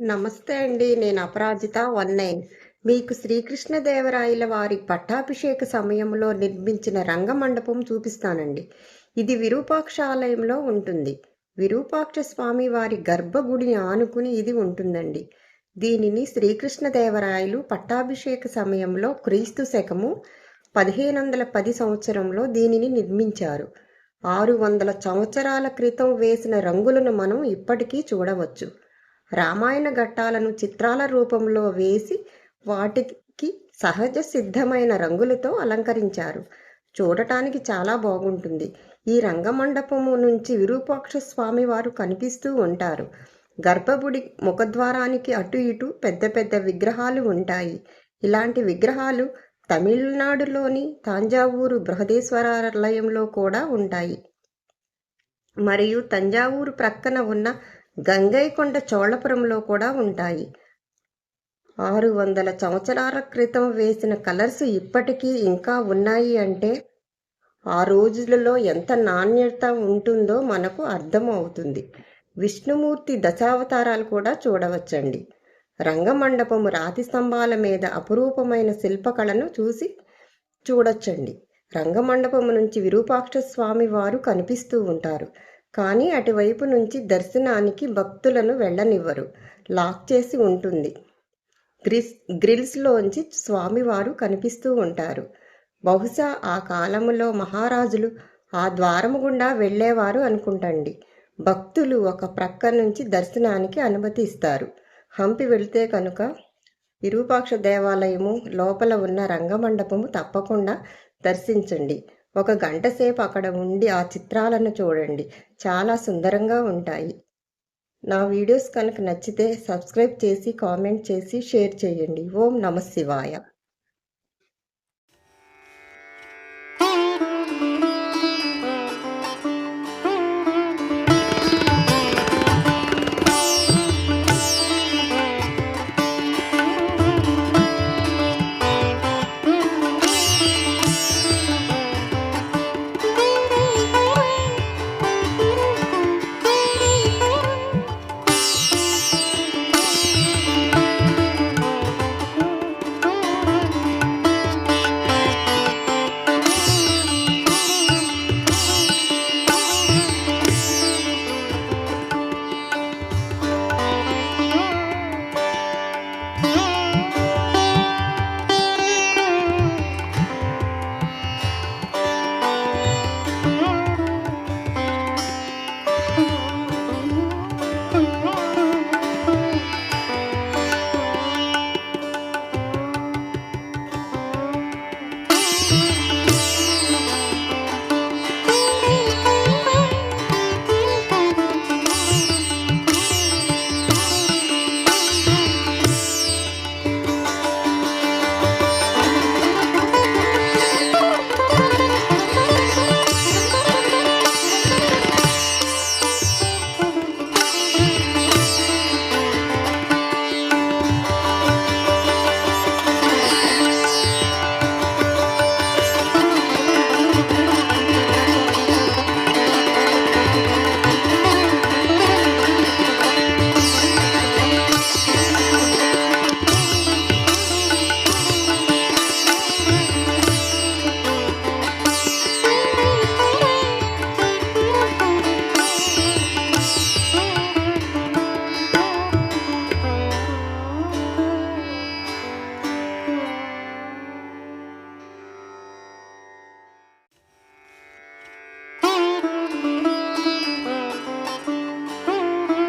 నమస్తే అండి. నేను అపరాజిత 19. మీకు శ్రీకృష్ణదేవరాయల వారి పట్టాభిషేక సమయంలో నిర్మించిన రంగమండపం చూపిస్తానండి. ఇది విరూపాక్ష ఆలయంలో ఉంటుంది. విరూపాక్ష స్వామి వారి గర్భగుడిని ఆనుకుని ఇది ఉంటుందండి. దీనిని శ్రీకృష్ణదేవరాయలు పట్టాభిషేక సమయంలో క్రీస్తు శకము 1510 సంవత్సరంలో దీనిని నిర్మించారు. 600 సంవత్సరాల క్రితం వేసిన రంగులను మనం ఇప్పటికీ చూడవచ్చు. రామాయణ ఘట్టాలను చిత్రాల రూపంలో వేసి వాటికి సహజ సిద్ధమైన రంగులతో అలంకరించారు. చూడటానికి చాలా బాగుంటుంది. ఈ రంగమండపము నుంచి విరూపాక్ష స్వామి వారు కనిపిస్తూ ఉంటారు. గర్భగుడి ముఖద్వారానికి అటు ఇటు పెద్ద పెద్ద విగ్రహాలు ఉంటాయి. ఇలాంటి విగ్రహాలు తమిళనాడులోని తంజావూరు బృహదేశ్వరాలయంలో కూడా ఉంటాయి. మరియు తంజావూరు ప్రక్కన ఉన్న గంగైకొండ చోళపురంలో కూడా ఉంటాయి. 600 సంవత్సరాల క్రితం వేసిన కలర్స్ ఇప్పటికీ ఇంకా ఉన్నాయి అంటే ఆ రోజులలో ఎంత నాణ్యత ఉంటుందో మనకు అర్థం అవుతుంది. విష్ణుమూర్తి దశావతారాలు కూడా చూడవచ్చండి. రంగమండపము రాతి స్తంభాల మీద అపురూపమైన శిల్పకళను చూడొచ్చండి. రంగమండపము నుంచి విరూపాక్ష స్వామి వారు కనిపిస్తూ ఉంటారు. కానీ అటువైపు నుంచి దర్శనానికి భక్తులను వెళ్ళనివ్వరు. లాక్ చేసి ఉంటుంది. గ్రిల్స్లోంచి స్వామివారు కనిపిస్తూ ఉంటారు. బహుశా ఆ కాలములో మహారాజులు ఆ ద్వారము గుండా వెళ్ళేవారు అనుకుంటండి. భక్తులు ఒక ప్రక్క నుంచి దర్శనానికి అనుమతి ఇస్తారు. హంపి వెళితే కనుక విరూపాక్ష దేవాలయము లోపల ఉన్న రంగమండపము తప్పకుండా దర్శించండి. 1 గంట సేపు అక్కడ ఉండి ఆ చిత్రాలను చూడండి. చాలా సుందరంగా ఉంటాయి. నా వీడియోస్ కనుక నచ్చితే సబ్స్క్రైబ్ చేసి కామెంట్ చేసి షేర్ చేయండి. ఓం నమః శివాయ.